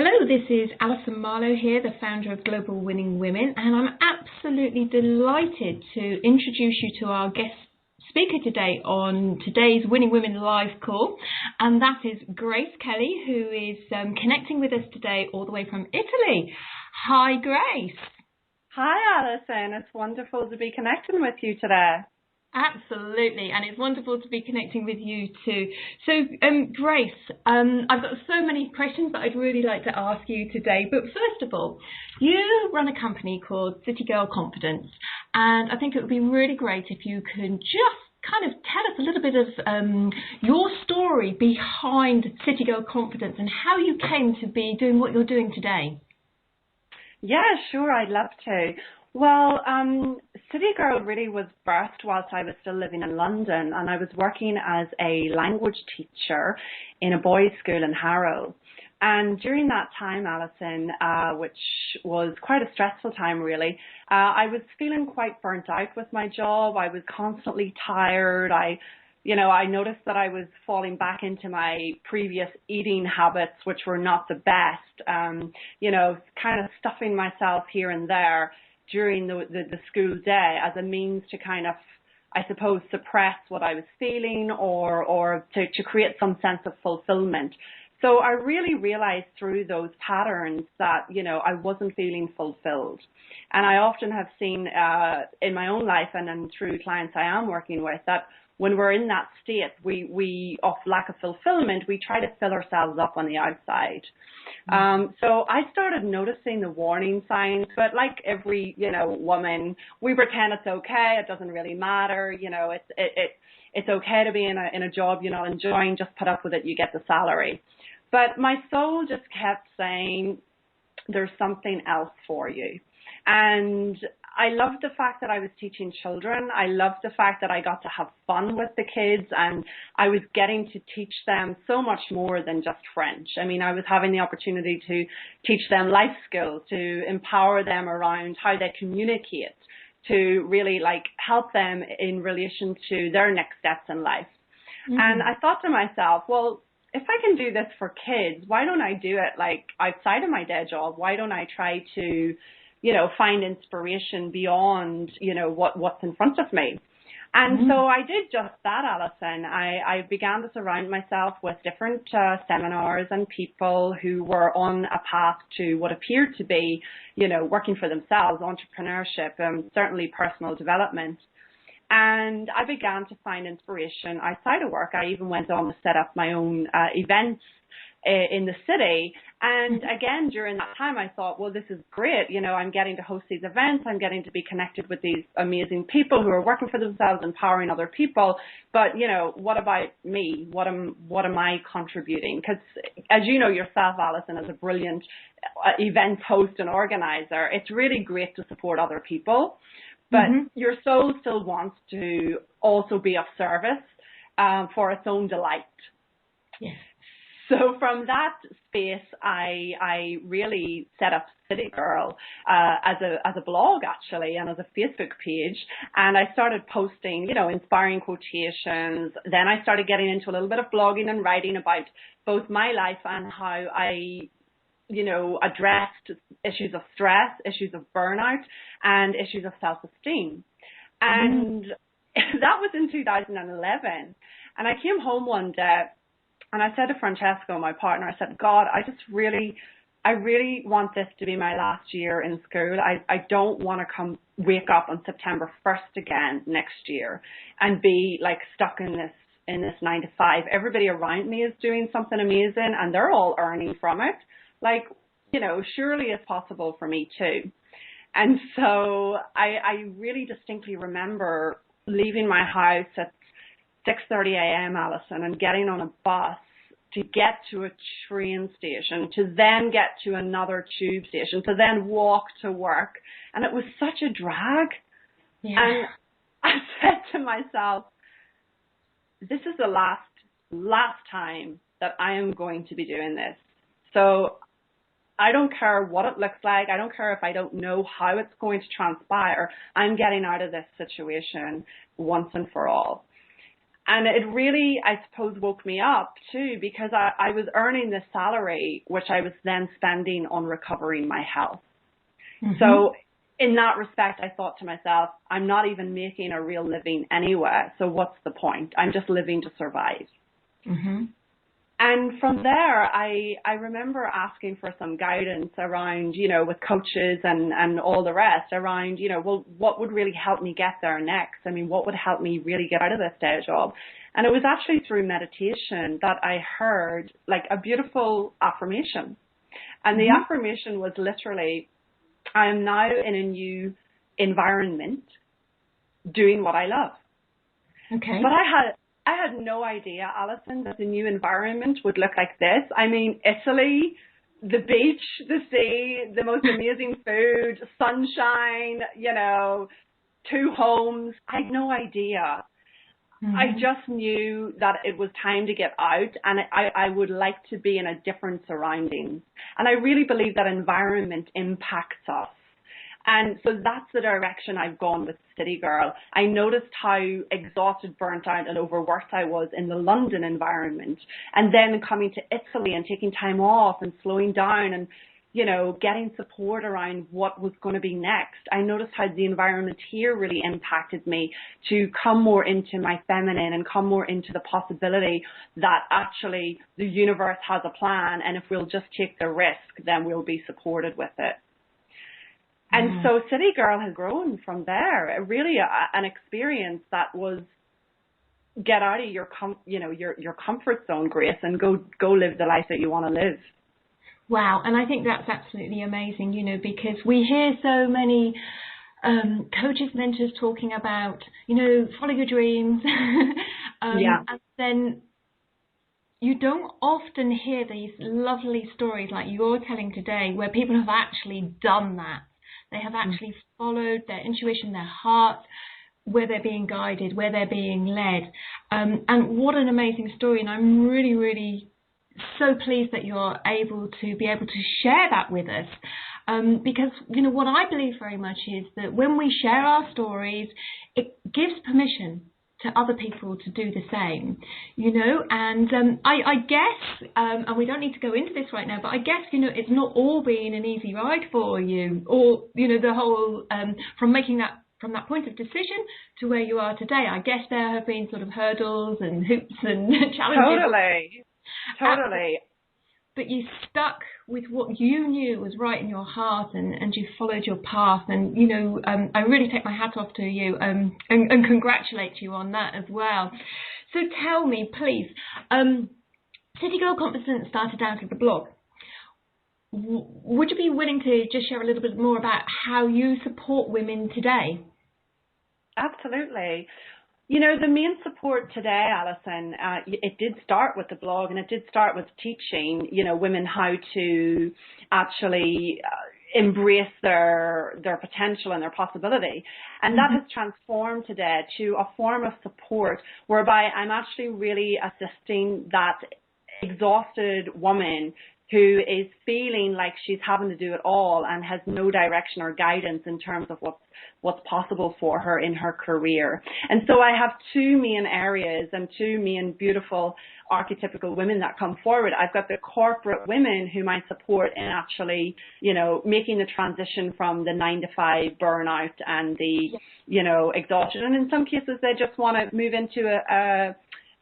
Hello, this is Alison Marlowe here, the founder of Global Winning Women, and I'm absolutely delighted to introduce you to our guest speaker today on today's Winning Women live call, and that is Grace Kelly, who is connecting with us today all the way from Italy. Hi, Grace. Hi, Alison. It's wonderful to be connecting with you today. Absolutely, and it's wonderful to be connecting with you too. So, Grace, I've got so many questions that I'd really like to ask you today. But first of all, you run a company called City Girl Confidence, and I think it would be really great if you can just kind of tell us a little bit of your story behind City Girl Confidence and how you came to be doing what you're doing today. Yeah, sure, I'd love to. Well, City Girl really was birthed whilst I was still living in London, and I was working as a language teacher in a boys' school in Harrow. And during that time, Alison, which was quite a stressful time really, I was feeling quite burnt out with my job. I was constantly tired. I noticed that I was falling back into my previous eating habits, which were not the best, kind of stuffing myself here and there during the school day as a means to kind of, I suppose, suppress what I was feeling or to create some sense of fulfillment. So I really realized through those patterns that, I wasn't feeling fulfilled. And I often have seen in my own life and then through clients I am working with that when we're in that state, we of lack of fulfillment, we try to fill ourselves up on the outside. So I started noticing the warning signs, but like every, woman, we pretend it's okay. It doesn't really matter. It's okay to be in a job you're not enjoying. Just put up with it. You get the salary. But my soul just kept saying, there's something else for you. And I loved the fact that I was teaching children. I loved the fact that I got to have fun with the kids, and I was getting to teach them so much more than just French. I mean, I was having the opportunity to teach them life skills, to empower them around how they communicate, to really help them in relation to their next steps in life. Mm-hmm. And I thought to myself, well, if I can do this for kids, why don't I do it outside of my day job? Why don't I try to find inspiration beyond, what's in front of me. And so I did just that, Alison. I began to surround myself with different seminars and people who were on a path to what appeared to be, working for themselves, entrepreneurship, certainly personal development. And I began to find inspiration outside of work. I even went on to set up my own events in the city. And again, during that time, I thought, well, this is great. I'm getting to host these events. I'm getting to be connected with these amazing people who are working for themselves, empowering other people. But, what about me? What am I contributing? Because as you know yourself, Alison, as a brilliant event host and organizer, it's really great to support other people. But your soul still wants to also be of service for its own delight. Yes. So from that space, I really set up City Girl as a blog, actually, and as a Facebook page. And I started posting, inspiring quotations. Then I started getting into a little bit of blogging and writing about both my life and how I addressed issues of stress, issues of burnout, and issues of self-esteem. And that was in 2011. And I came home one day, and I said to Francesco, my partner, I said, God, I really want this to be my last year in school. I don't want to wake up on September 1st again next year and be stuck in this 9 to 5. Everybody around me is doing something amazing and they're all earning from it. Surely it's possible for me too. And so I really distinctly remember leaving my house at 6:30 a.m., Alison, and getting on a bus to get to a train station, to then get to another tube station, to then walk to work. And it was such a drag. Yeah. And I said to myself, this is the last time that I am going to be doing this. So I don't care what it looks like. I don't care if I don't know how it's going to transpire. I'm getting out of this situation once and for all. And it really, I suppose, woke me up too, because I was earning this salary, which I was then spending on recovering my health. So in that respect, I thought to myself, I'm not even making a real living anyway. So what's the point? I'm just living to survive. And from there, I remember asking for some guidance around, with coaches and all the rest around, well, what would really help me get there next? I mean, what would help me really get out of this day job? And it was actually through meditation that I heard like a beautiful affirmation. And the affirmation was literally, I am now in a new environment doing what I love. Okay. But I had no idea, Alison, that the new environment would look like this. I mean, Italy, the beach, the sea, the most amazing food, sunshine, 2 homes. I had no idea. I just knew that it was time to get out, and I would like to be in a different surrounding. And I really believe that environment impacts us. And so that's the direction I've gone with City Girl. I noticed how exhausted, burnt out and overworked I was in the London environment. And then coming to Italy and taking time off and slowing down and, getting support around what was going to be next. I noticed how the environment here really impacted me to come more into my feminine and come more into the possibility that actually the universe has a plan, and if we'll just take the risk, then we'll be supported with it. And so City Girl has grown from there. Really an experience that was get out of your comfort zone, Grace, and go live the life that you want to live. Wow, and I think that's absolutely amazing, because we hear so many coaches, mentors talking about, follow your dreams. And then you don't often hear these lovely stories like you're telling today where people have actually done that. They have actually followed their intuition, their heart, where they're being guided, where they're being led. And what an amazing story. And I'm really, really so pleased that you're able to share that with us. Because, what I believe very much is that when we share our stories, it gives permission to other people to do the same, and I guess, and we don't need to go into this right now, but I guess, it's not all been an easy ride for you, or, the whole, from that point of decision to where you are today. I guess there have been sort of hurdles and hoops and challenges. Totally. But you stuck with what you knew was right in your heart, and you followed your path. And, I really take my hat off to you and congratulate you on that as well. So tell me, please, City Girl Confidence started out as a blog. Would you be willing to just share a little bit more about how you support women today? Absolutely. The main support today, Alison, it did start with the blog, and it did start with teaching, women how to actually embrace their potential and their possibility. And that has transformed today to a form of support whereby I'm actually really assisting that exhausted woman who is feeling like she's having to do it all and has no direction or guidance in terms of what's possible for her in her career. And so I have 2 main areas and 2 main beautiful archetypical women that come forward. I've got the corporate women whom I support in actually, making the transition from the 9-to-5 burnout and the, exhaustion. And in some cases, they just want to move into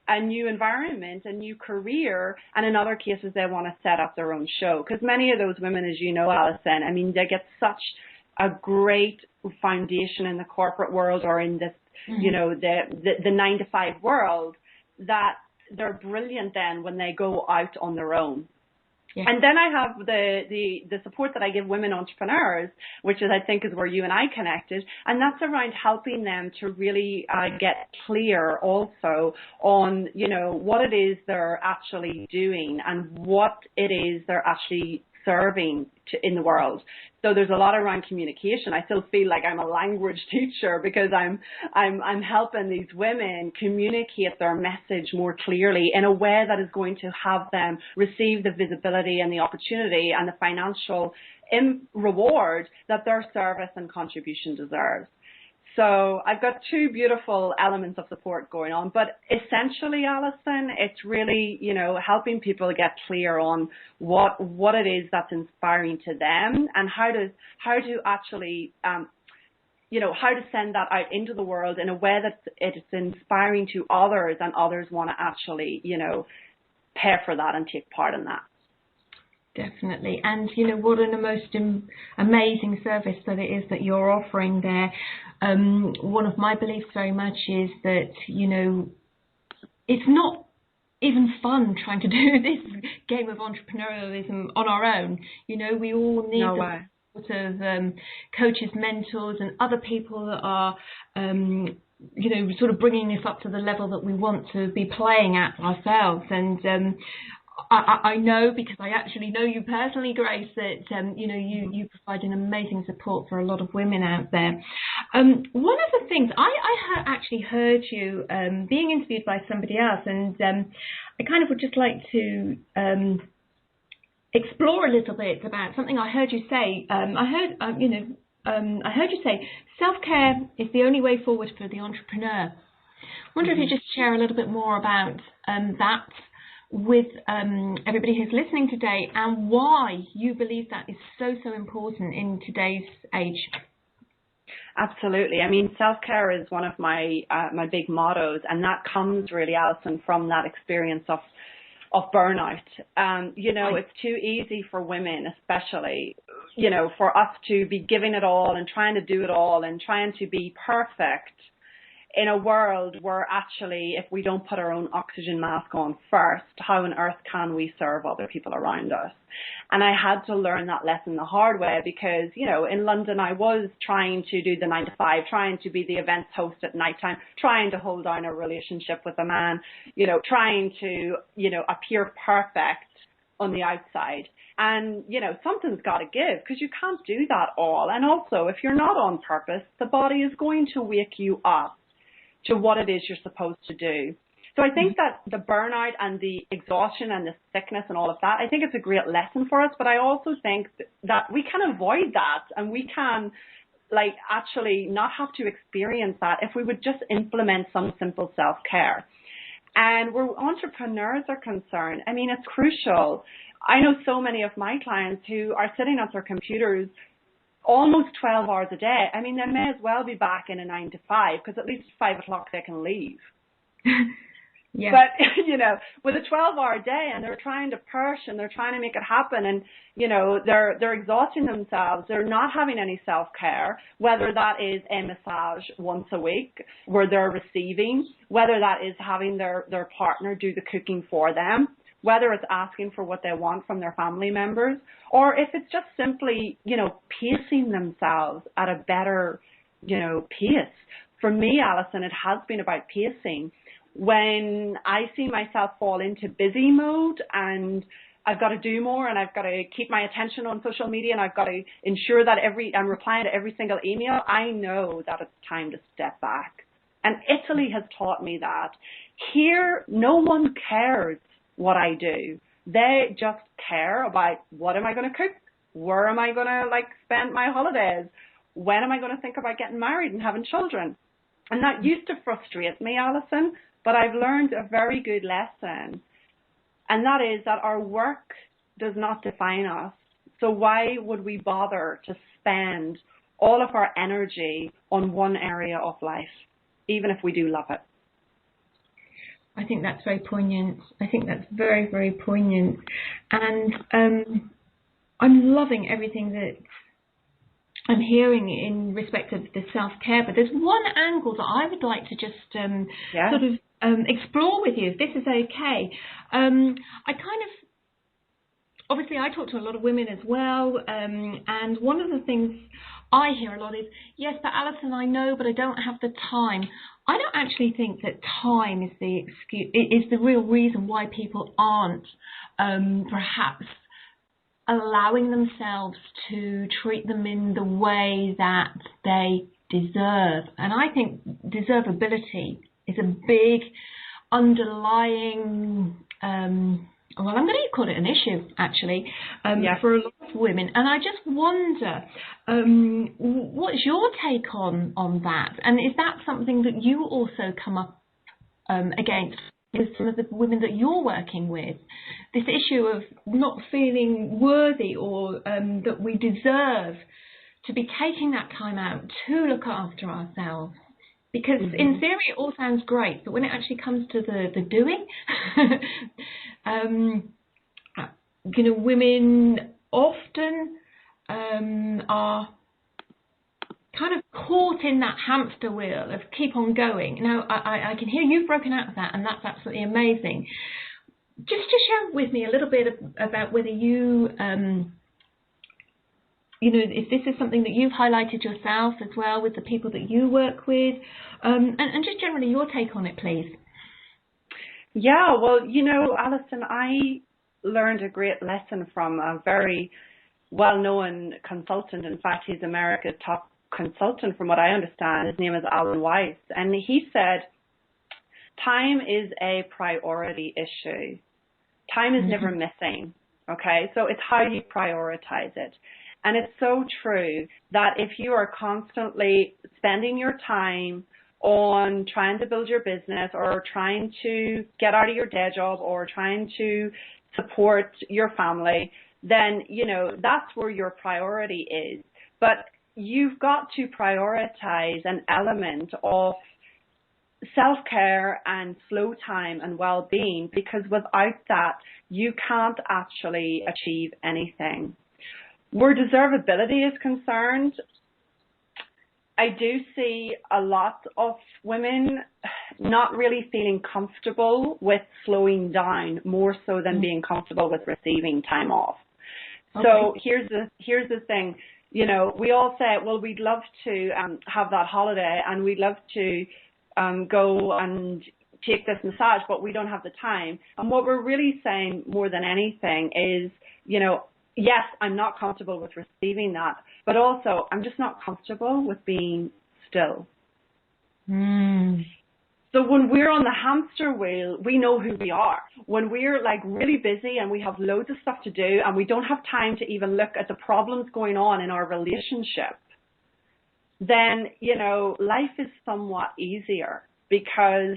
a new environment, a new career, and in other cases they want to set up their own show. Because many of those women, as you know, Alison, I mean, they get such a great foundation in the corporate world or in this, the 9-to-5 world, that they're brilliant then when they go out on their own. Yeah. And then I have the support that I give women entrepreneurs, which is, I think, is where you and I connected, and that's around helping them to really get clear also on, what it is they're actually doing and what it is they're actually serving in the world. So there's a lot around communication. I still feel like I'm a language teacher because I'm helping these women communicate their message more clearly in a way that is going to have them receive the visibility and the opportunity and the financial reward that their service and contribution deserves. So I've got two beautiful elements of support going on, but essentially, Alison, it's really, helping people get clear on what it is that's inspiring to them, and how to actually, how to send that out into the world in a way that it's inspiring to others, and others want to actually, pay for that and take part in that. Definitely. And, what an most amazing service that it is that you're offering there. One of my beliefs very much is that, it's not even fun trying to do this game of entrepreneurialism on our own. We all need the support of coaches, mentors, and other people that are, sort of bringing us up to the level that we want to be playing at ourselves. And I know, because I actually know you personally, Grace, that you provide an amazing support for a lot of women out there. One of the things I actually heard you being interviewed by somebody else, and I kind of would just like to explore a little bit about something I heard you say. I heard you say self-care is the only way forward for the entrepreneur. I wonder if you just share a little bit more about that with everybody who's listening today, and why you believe that is so important in today's age. Absolutely. I mean, self-care is one of my big mottos, and that comes really, Alison, from that experience of burnout. It's too easy for women, especially, for us to be giving it all and trying to do it all and trying to be perfect in a world where actually, if we don't put our own oxygen mask on first, how on earth can we serve other people around us? And I had to learn that lesson the hard way, because, in London, I was trying to do the 9 to 5, trying to be the events host at nighttime, trying to hold down a relationship with a man, trying to, appear perfect on the outside. And, something's got to give, because you can't do that all. And also, if you're not on purpose, the body is going to wake you up to what it is you're supposed to do. So I think that the burnout and the exhaustion and the sickness and all of that, I think it's a great lesson for us. But I also think that we can avoid that, and we can actually not have to experience that if we would just implement some simple self-care. And where entrepreneurs are concerned, I mean, it's crucial. I know so many of my clients who are sitting at their computers almost 12 hours a day. I mean, they may as well be back in a 9 to 5, because at least at 5 o'clock they can leave. Yeah. But, with a 12-hour day, and they're trying to push and they're trying to make it happen, and, they're exhausting themselves. They're not having any self-care, whether that is a massage once a week where they're receiving, whether that is having their partner do the cooking for them, whether it's asking for what they want from their family members, or if it's just simply, pacing themselves at a better, pace. For me, Alison, it has been about pacing. When I see myself fall into busy mode, and I've got to do more, and I've got to keep my attention on social media, and I've got to ensure that I'm replying to every single email, I know that it's time to step back. And Italy has taught me that. Here, no one cares what I do. They just care about, what am I going to cook? Where am I going to spend my holidays? When am I going to think about getting married and having children? And that used to frustrate me, Alison, but I've learned a very good lesson. And that is that our work does not define us. So why would we bother to spend all of our energy on one area of life, even if we do love it? I think that's very poignant. I think that's very, very poignant. And I'm loving everything that I'm hearing in respect of the self-care. But there's one angle that I would like to just sort of explore with you, if this is okay. Obviously I talk to a lot of women as well. And one of the things I hear a lot is, yes, but Alison, I know, but I don't have the time. I don't actually think that time is the excuse, is the real reason why people aren't perhaps allowing themselves to treat them in the way that they deserve. And I think deservability is a big underlying well, I'm going to call it an issue, actually, Yes. for a lot of women. And I just wonder, what's your take on that? And is that something that you also come up against with some of the women that you're working with? This issue of not feeling worthy or that we deserve to be taking that time out to look after ourselves. Because in theory it all sounds great, but when it actually comes to the doing, women often are kind of caught in that hamster wheel of keep on going. Now, I can hear you've broken out of that, and that's absolutely amazing. Just to share with me a little bit about whether you, if this is something that you've highlighted yourself as well with the people that you work with, and just generally your take on it, please. Yeah, well, Alison, I learned a great lesson from a very well-known consultant. In fact, he's America's top consultant from what I understand. His name is Alan Weiss. And he said, time is a priority issue. Time is never missing, okay? So it's how you prioritize it. And it's so true that if you are constantly spending your time on trying to build your business or trying to get out of your day job or trying to support your family, then, that's where your priority is. But you've got to prioritize an element of self-care and slow time and well-being, because without that, you can't actually achieve anything. Where deservability is concerned, I do see a lot of women not really feeling comfortable with slowing down more so than being comfortable with receiving time off. Okay. So here's the thing. We all say, well, we'd love to have that holiday and we'd love to go and take this massage, but we don't have the time. And what we're really saying more than anything is, yes, I'm not comfortable with receiving that, but also I'm just not comfortable with being still. So when we're on the hamster wheel, we know who we are. When we're like really busy and we have loads of stuff to do and we don't have time to even look at the problems going on in our relationship, then, life is somewhat easier because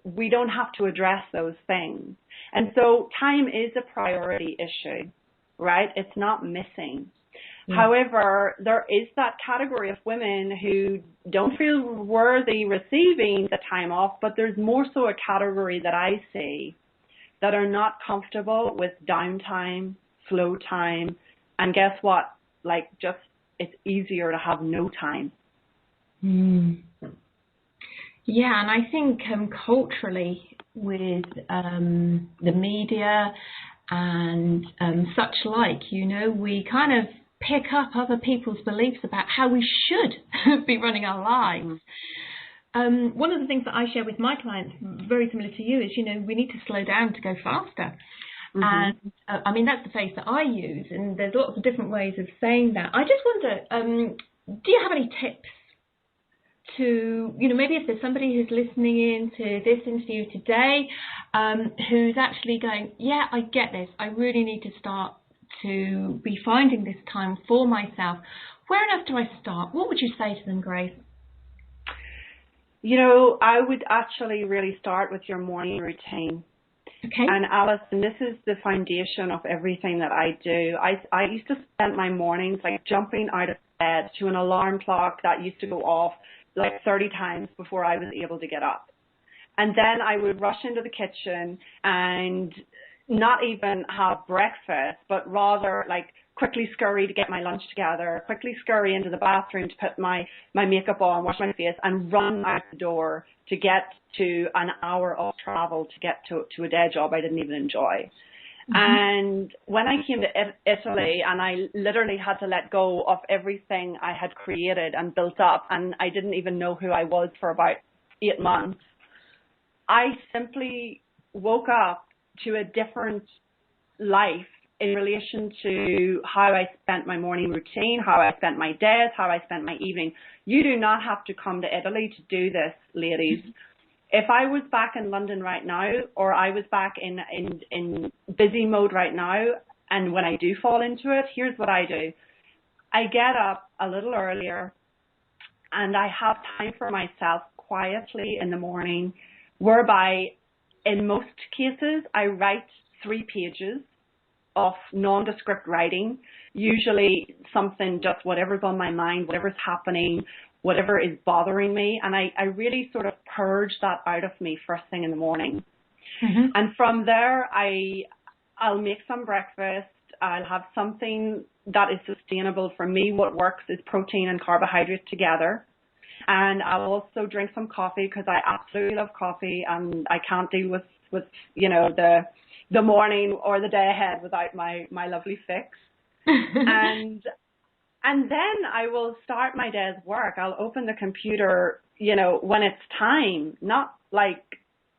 we don't have to address those things. And so time is a priority issue, right? It's not missing. However, there is that category of women who don't feel worthy receiving the time off, but there's more so a category that I see that are not comfortable with downtime, slow time, and guess what? It's easier to have no time. Yeah, and I think culturally with the media and such like, we kind of pick up other people's beliefs about how we should be running our lives. One of the things that I share with my clients, very similar to you, is, we need to slow down to go faster. And that's the phrase that I use, and there's lots of different ways of saying that. I just wonder, do you have any tips to, maybe if there's somebody who's listening in to this interview today, who's actually going, yeah, I get this, I really need to start to be finding this time for myself. Where on earth do I start? What would you say to them, Grace? I would actually really start with your morning routine. Okay. And Alison, this is the foundation of everything that I do. I used to spend my mornings jumping out of bed to an alarm clock that used to go off 30 times before I was able to get up. And then I would rush into the kitchen and not even have breakfast, but rather quickly scurry to get my lunch together, quickly scurry into the bathroom to put my makeup on, wash my face, and run out the door to get to an hour of travel to get to a day job I didn't even enjoy. And when I came to Italy and I literally had to let go of everything I had created and built up, and I didn't even know who I was for about 8 months, I simply woke up to a different life in relation to how I spent my morning routine, how I spent my days, how I spent my evening. You do not have to come to Italy to do this, ladies. if I was back in London right now, or I was back in busy mode right now, and when I do fall into it, here's what I do. I get up a little earlier and I have time for myself quietly in the morning, whereby in most cases I write 3 pages of nondescript writing, usually something, just whatever's on my mind, whatever's happening, whatever is bothering me, and I really sort of purge that out of me first thing in the morning. Mm-hmm. And from there, I'll make some breakfast. I'll have something that is sustainable for me. What works is protein and carbohydrate together. And I'll also drink some coffee because I absolutely love coffee, and I can't deal with you know, the morning or the day ahead without my lovely fix. And then I will start my day's work. I'll open the computer, you know, when it's time, not like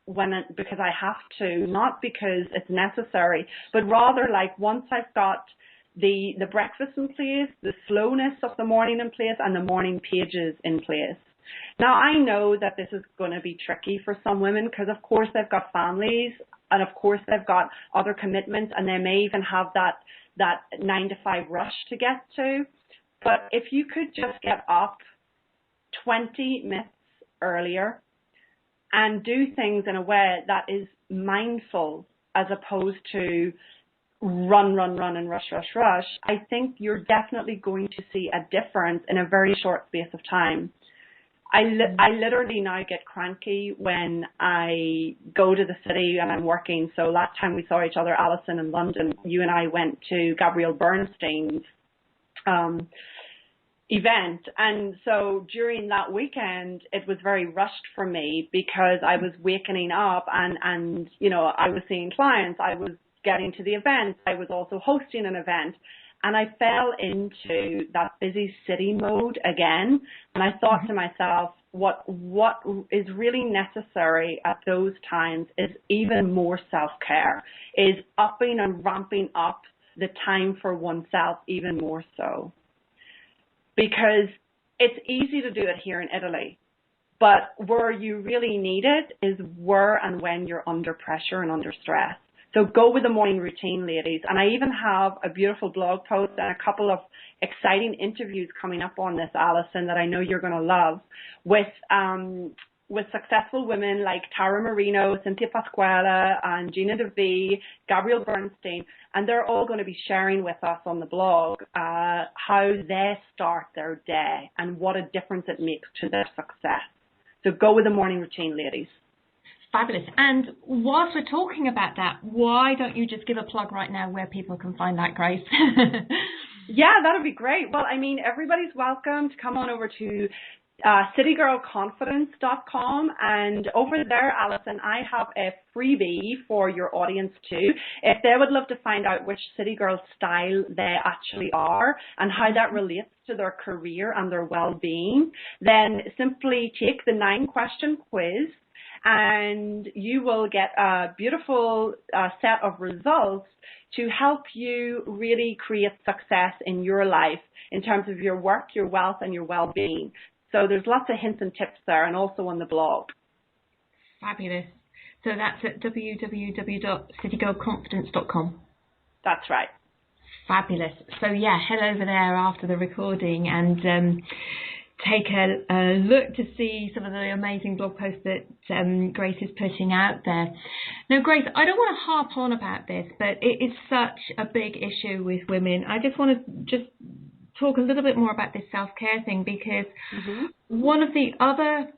because I have to, not because it's necessary, but rather like once I've got the breakfast in place, the slowness of the morning in place, and the morning pages in place. Now, I know that this is going to be tricky for some women because, of course, they've got families, and of course, they've got other commitments, and they may even have that 9 to 5 rush to get to. But if you could just get up 20 minutes earlier and do things in a way that is mindful as opposed to run, and rush, I think you're definitely going to see a difference in a very short space of time. I literally now get cranky when I go to the city and I'm working. So last time we saw each other, Alison, in London, you and I went to Gabrielle Bernstein's event. And so during that weekend, it was very rushed for me because I was waking up and you know, I was seeing clients, I was getting to the event, I was also hosting an event. And I fell into that busy city mode again. And I thought to myself, what is really necessary at those times is even more self-care, is upping and ramping up the time for oneself even more so. Because it's easy to do it here in Italy, but where you really need it is where and when you're under pressure and under stress. So go with the morning routine, ladies. And I even have a beautiful blog post and a couple of exciting interviews coming up on this, Alison, that I know you're going to love, with successful women like Tara Marino, Cynthia Pasquale, and Gina DeVee, Gabrielle Bernstein, and they're all going to be sharing with us on the blog how they start their day and what a difference it makes to their success. So go with the morning routine, ladies. Fabulous. And whilst we're talking about that, why don't you just give a plug right now where people can find that, Grace? Yeah, that would be great. Well, I mean, everybody's welcome to come on over to citygirlconfidence.com, and over there, Alison, I have a freebie for your audience too. If they would love to find out which City Girl style they actually are and how that relates to their career and their well-being, then simply take the 9-question quiz, and you will get a beautiful set of results to help you really create success in your life in terms of your work, your wealth, and your well-being. So there's lots of hints and tips there, and also on the blog. Fabulous. So that's at www.citygirlconfidence.com. That's right. Fabulous. So yeah, head over there after the recording and take a look to see some of the amazing blog posts that Grace is putting out there. Now, Grace, I don't want to harp on about this, but it is such a big issue with women. I just want to talk a little bit more about this self-care thing, because one of the other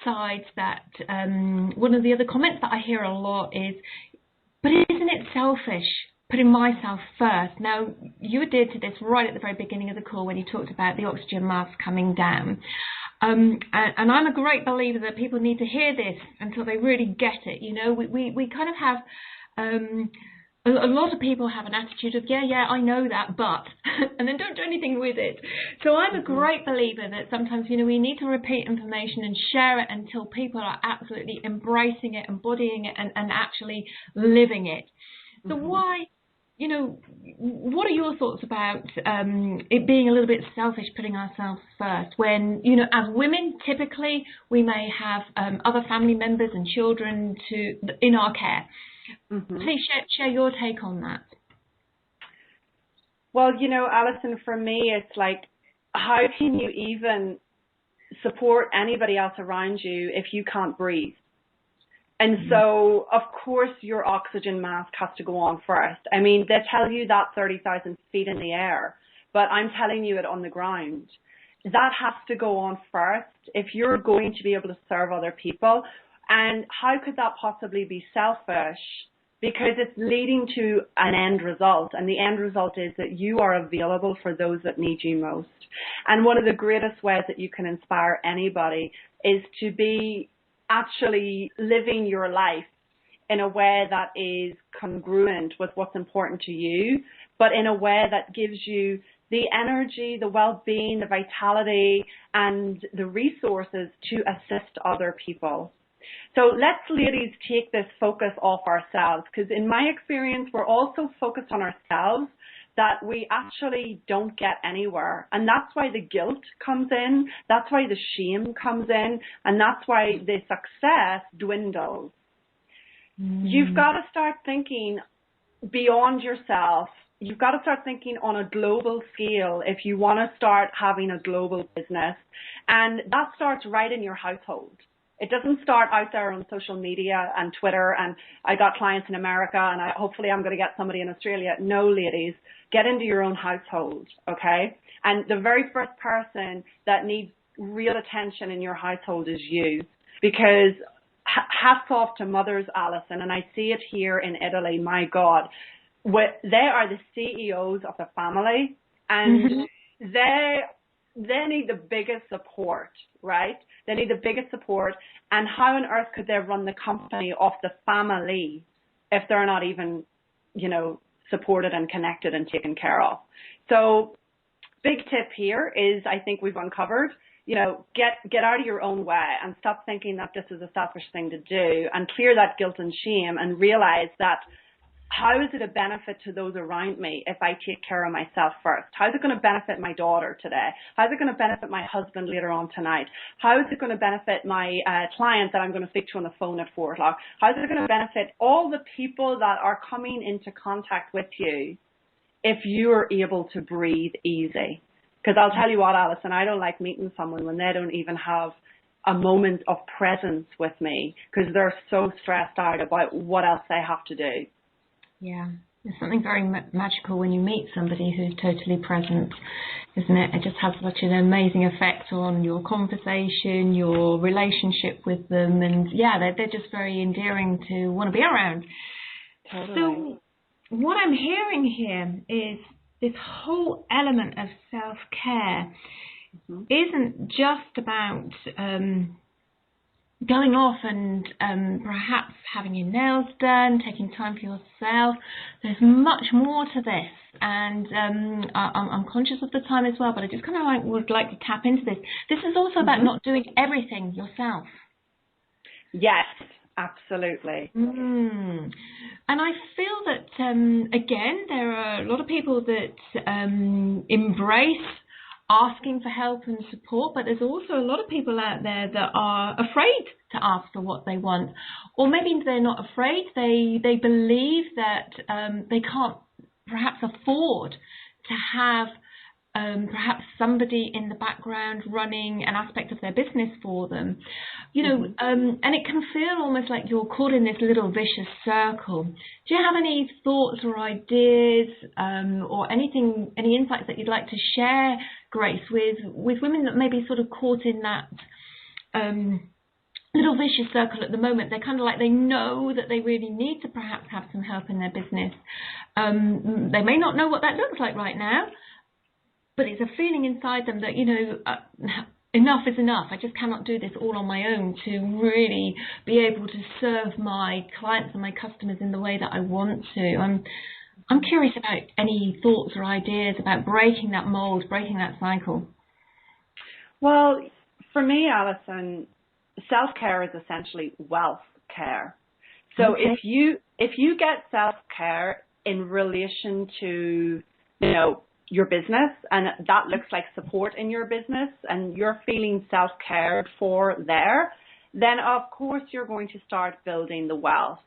sides that, one of the other comments that I hear a lot is, but isn't it selfish putting myself first? Now, you adhered to this right at the very beginning of the call when you talked about the oxygen mask coming down. And I'm a great believer that people need to hear this until they really get it. You know, we kind of have, a lot of people have an attitude of, yeah, I know that, but, and then don't do anything with it. So I'm a great believer that sometimes, you know, we need to repeat information and share it until people are absolutely embracing it, embodying it, and actually living it. So why you know, what are your thoughts about it being a little bit selfish, putting ourselves first, when, you know, as women, typically, we may have other family members and children in our care. Mm-hmm. Please share your take on that. Well, you know, Alison, for me, it's like, how can you even support anybody else around you if you can't breathe? And so, of course, your oxygen mask has to go on first. I mean, they tell you that 30,000 feet in the air, but I'm telling you it on the ground. That has to go on first if you're going to be able to serve other people. And how could that possibly be selfish? Because it's leading to an end result, and the end result is that you are available for those that need you most. And one of the greatest ways that you can inspire anybody is to be actually living your life in a way that is congruent with what's important to you, but in a way that gives you the energy, the well-being, the vitality, and the resources to assist other people. So let's, ladies, take this focus off ourselves, because in my experience, we're all so focused on ourselves that we actually don't get anywhere. And that's why the guilt comes in, that's why the shame comes in, and that's why the success dwindles. You've got to start thinking beyond yourself. You've got to start thinking on a global scale if you want to start having a global business. And that starts right in your household. It doesn't start out there on social media and Twitter, and I got clients in America, and hopefully I'm going to get somebody in Australia. No, ladies, get into your own household, okay? And the very first person that needs real attention in your household is you, because hats off to mothers, Alison, and I see it here in Italy, my God. They are the CEOs of the family, and they need the biggest support, right? They need the biggest support. And how on earth could they run the company off the family if they're not even, you know, supported and connected and taken care of? So big tip here is, I think we've uncovered, you know, get out of your own way and stop thinking that this is a selfish thing to do, and clear that guilt and shame and realize that, how is it a benefit to those around me if I take care of myself first? How is it going to benefit my daughter today? How is it going to benefit my husband later on tonight? How is it going to benefit my client that I'm going to speak to on the phone at 4 o'clock? How is it going to benefit all the people that are coming into contact with you if you are able to breathe easy? Because I'll tell you what, Alison, I don't like meeting someone when they don't even have a moment of presence with me, because they're so stressed out about what else they have to do. Yeah, there's something very magical when you meet somebody who's totally present, isn't it? It just has such an amazing effect on your conversation, your relationship with them, and yeah, they're just very endearing to want to be around. Totally. So what I'm hearing here is this whole element of self-care isn't just about going off and perhaps having your nails done, taking time for yourself. There's much more to this, and I'm conscious of the time as well, but I just kind of would like to tap into this. This is also about not doing everything yourself. Yes, absolutely. And I feel that, again, there are a lot of people that embrace asking for help and support, but there's also a lot of people out there that are afraid to ask for what they want, or maybe they're not afraid, they believe that they can't perhaps afford to have perhaps somebody in the background running an aspect of their business for them, you know, and it can feel almost like you're caught in this little vicious circle. Do you have any thoughts or ideas or anything, any insights that you'd like to share, Grace, with women that may be sort of caught in that little vicious circle at the moment? They're kind of like, they know that they really need to perhaps have some help in their business. They may not know what that looks like right now, but it's a feeling inside them that, you know, enough is enough. I just cannot do this all on my own to really be able to serve my clients and my customers in the way that I want to. I'm curious about any thoughts or ideas about breaking that mold, breaking that cycle. Well, for me, Alison, self-care is essentially wealth care. So if you get self-care in relation to, you know, your business, and that looks like support in your business, and you're feeling self-cared for there, then of course you're going to start building the wealth.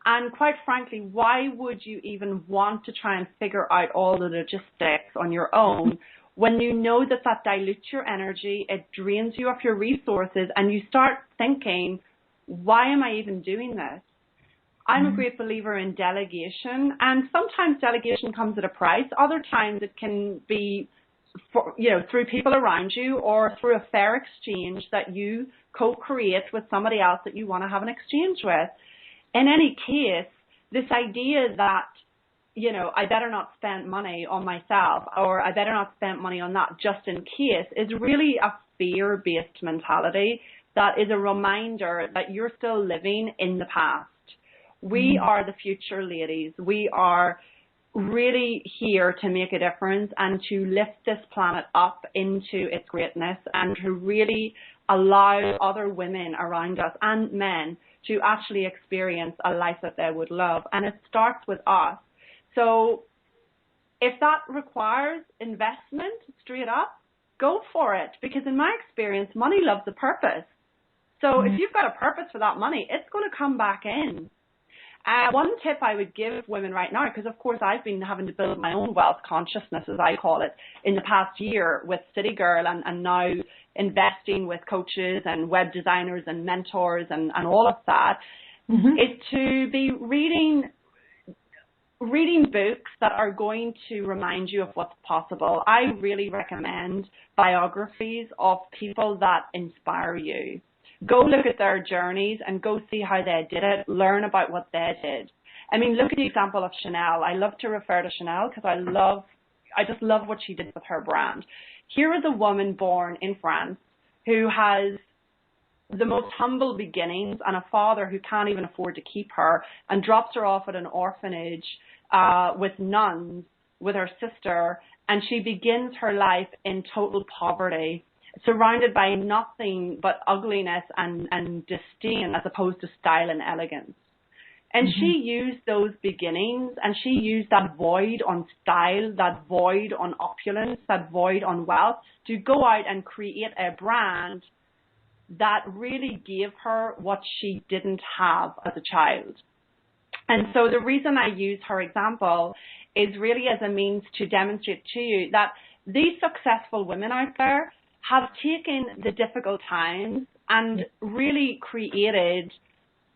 And quite frankly, why would you even want to try and figure out all the logistics on your own when you know that that dilutes your energy, it drains you of your resources, and you start thinking, why am I even doing this? I'm a great believer in delegation, and sometimes delegation comes at a price. Other times it can be, through people around you or through a fair exchange that you co-create with somebody else that you want to have an exchange with. In any case, this idea that, I better not spend money on myself, or I better not spend money on that just in case, is really a fear-based mentality that is a reminder that you're still living in the past. We are the future, ladies. We are really here to make a difference and to lift this planet up into its greatness, and to really allow other women around us and men to actually experience a life that they would love. And it starts with us. So if that requires investment straight up, go for it. Because in my experience, money loves a purpose. So if you've got a purpose for that money, it's going to come back in. One tip I would give women right now, because of course I've been having to build my own wealth consciousness, as I call it, in the past year with City Girl, and now investing with coaches and web designers and mentors and all of that, is to be reading books that are going to remind you of what's possible. I really recommend biographies of people that inspire you. Go look at their journeys and go see how they did it. Learn about what they did. I mean, look at the example of Chanel. I love to refer to Chanel because I just love what she did with her brand. Here is a woman born in France who has the most humble beginnings and a father who can't even afford to keep her, and drops her off at an orphanage with nuns with her sister, and she begins her life in total poverty, surrounded by nothing but ugliness and disdain as opposed to style and elegance. And she used those beginnings, and she used that void on style, that void on opulence, that void on wealth, to go out and create a brand that really gave her what she didn't have as a child. And so the reason I use her example is really as a means to demonstrate to you that these successful women out there have taken the difficult times and really created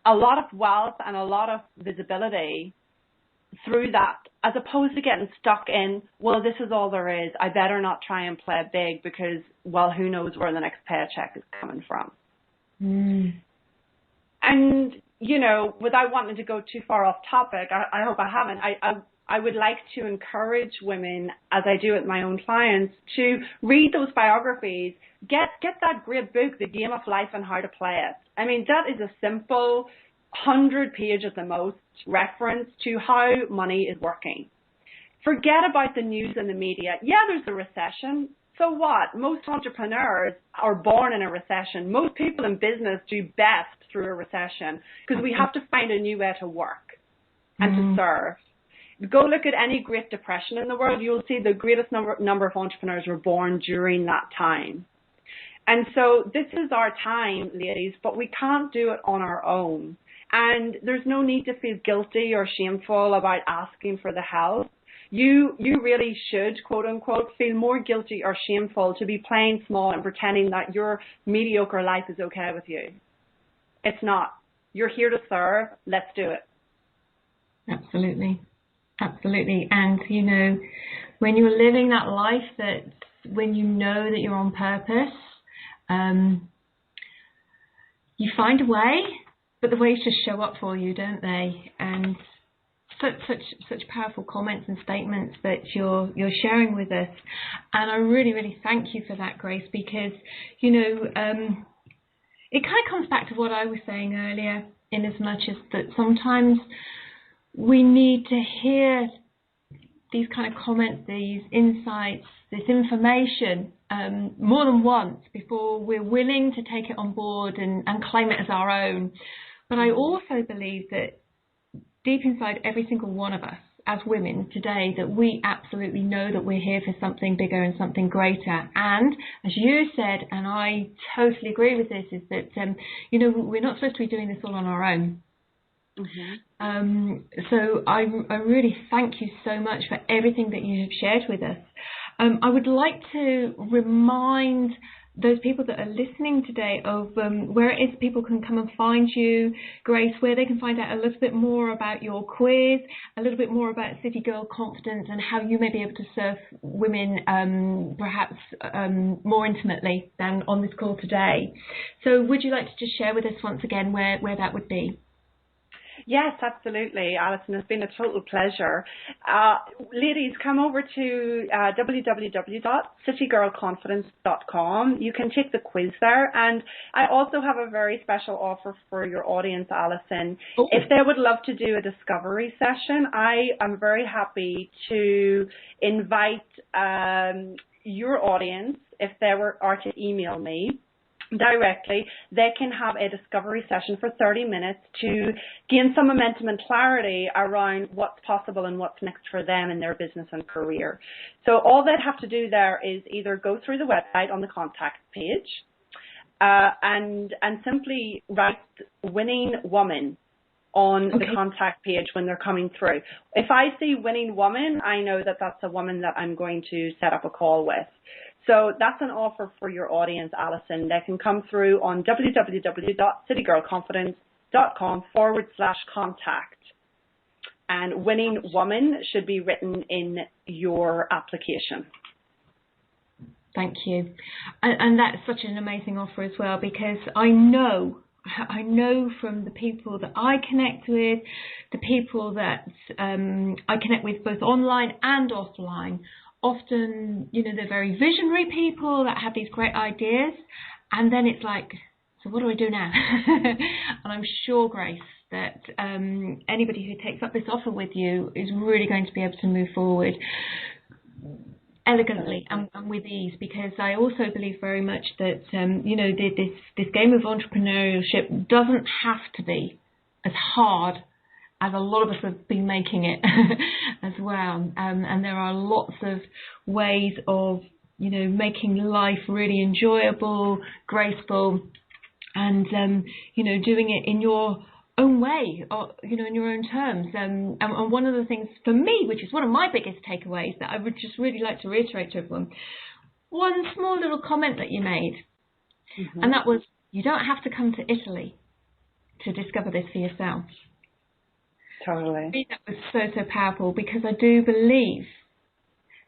a lot of wealth and a lot of visibility through that, as opposed to getting stuck in, well, this is all there is. I better not try and play big because, well, who knows where the next paycheck is coming from. And, without wanting to go too far off topic, I hope I haven't, I would like to encourage women, as I do with my own clients, to read those biographies. Get that great book, The Game of Life and How to Play It. I mean, that is a simple 100-page at the most reference to how money is working. Forget about the news and the media. Yeah, there's a recession. So what? Most entrepreneurs are born in a recession. Most people in business do best through a recession because we have to find a new way to work and to serve. Go look at any Great Depression in the world. You'll see the greatest number of entrepreneurs were born during that time. And so this is our time, ladies, but we can't do it on our own. And there's no need to feel guilty or shameful about asking for the help. You really should, quote unquote, feel more guilty or shameful to be playing small and pretending that your mediocre life is okay with you. It's not. You're here to serve. Let's do it. Absolutely. Absolutely. And, when you're living that life, that when you know that you're on purpose, you find a way, but the ways just show up for you, don't they? And such powerful comments and statements that you're sharing with us. And I really, really thank you for that, Grace, because, it kind of comes back to what I was saying earlier, in as much as that sometimes we need to hear these kind of comments, these insights, this information more than once before we're willing to take it on board and claim it as our own. But I also believe that deep inside every single one of us, as women today that we absolutely know that we're here for something bigger and something greater. And as you said, and I totally agree with this, is that, we're not supposed to be doing this all on our own. So I really thank you so much for everything that you have shared with us. I would like to remind those people that are listening today of where it is people can come and find you, Grace, where they can find out a little bit more about your quiz, a little bit more about City Girl Confidence, and how you may be able to serve women perhaps more intimately than on this call today. So would you like to just share with us once again where that would be? Yes, absolutely, Alison. It's been a total pleasure. Ladies, come over to www.citygirlconfidence.com. You can take the quiz there. And I also have a very special offer for your audience, Alison. Oh. If they would love to do a discovery session, I am very happy to invite your audience, if they are to email me directly, they can have a discovery session for 30 minutes to gain some momentum and clarity around what's possible and what's next for them in their business and career. So all they'd have to do there is either go through the website on the contact page and simply write Winning Woman on the contact page when they're coming through. If I see Winning Woman, I know that that's a woman that I'm going to set up a call with. So that's an offer for your audience, Alison. They can come through on www.citygirlconfidence.com/contact. And Winning Woman should be written in your application. Thank you. And that's such an amazing offer as well, because I know from the people that I connect with, the people that I connect with both online and offline, often, they're very visionary people that have these great ideas, and then it's like, so what do I do now? And I'm sure, Grace, that anybody who takes up this offer with you is really going to be able to move forward elegantly and with ease, because I also believe very much that, this game of entrepreneurship doesn't have to be as hard as a lot of us have been making it as well. And there are lots of ways of, making life really enjoyable, graceful, and, doing it in your own way, or, in your own terms. And one of the things for me, which is one of my biggest takeaways that I would just really like to reiterate to everyone, one small little comment that you made, and that was, you don't have to come to Italy to discover this for yourself. Totally. I think that was so powerful, because I do believe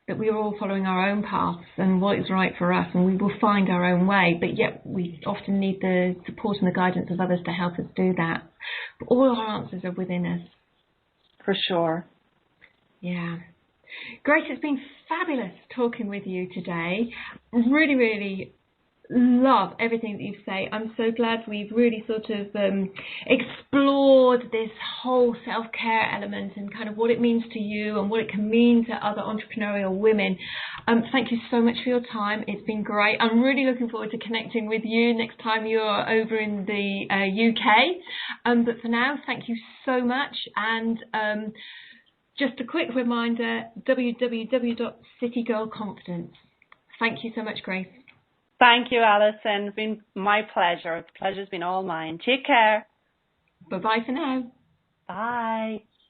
that we are all following our own paths and what is right for us, and we will find our own way, but yet we often need the support and the guidance of others to help us do that. But all our answers are within us. For sure. Yeah. Grace, it's been fabulous talking with you today. Really, really love everything that you say. I'm so glad we've really sort of explored this whole self-care element and kind of what it means to you and what it can mean to other entrepreneurial women. Thank you so much for your time. It's been great. I'm really looking forward to connecting with you next time you're over in the UK. But for now, thank you so much. And just a quick reminder, www.citygirlconfidence. Thank you so much, Grace. Thank you, Alison. It's been my pleasure. The pleasure's been all mine. Take care. Bye-bye for now. Bye.